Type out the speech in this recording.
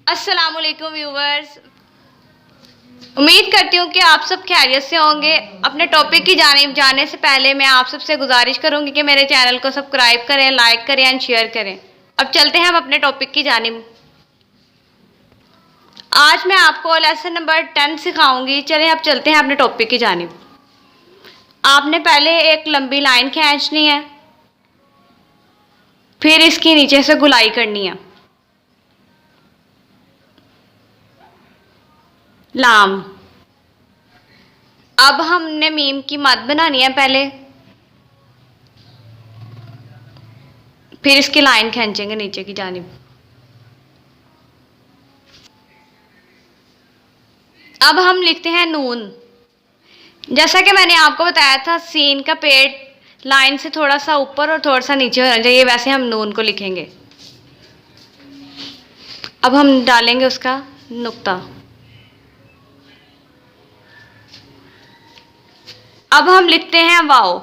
अस्सलामुअलैकुम व्यूवर्स, उम्मीद करती हूँ कि आप सब खैरियत से होंगे। अपने टॉपिक की जानिब जाने से पहले मैं आप सबसे गुजारिश करूँगी कि मेरे चैनल को सब्सक्राइब करें, लाइक करें एंड शेयर करें। अब चलते हैं हम अपने टॉपिक की जानिब। आज मैं आपको लेसन नंबर 10 सिखाऊंगी। चलें अब चलते हैं अपने टॉपिक की जानिब। आपने पहले एक लंबी लाइन खींचनी है, फिर इसकी नीचे से गुलाई करनी है। लाम। अब हमने मीम की मद बनानी है पहले, फिर इसकी लाइन खींचेंगे नीचे की जानिब। अब हम लिखते हैं नून। जैसा कि मैंने आपको बताया था, सीन का पेट लाइन से थोड़ा सा ऊपर और थोड़ा सा नीचे होना चाहिए, वैसे हम नून को लिखेंगे। अब हम डालेंगे उसका नुक्ता। अब हम लिखते हैं वाओ।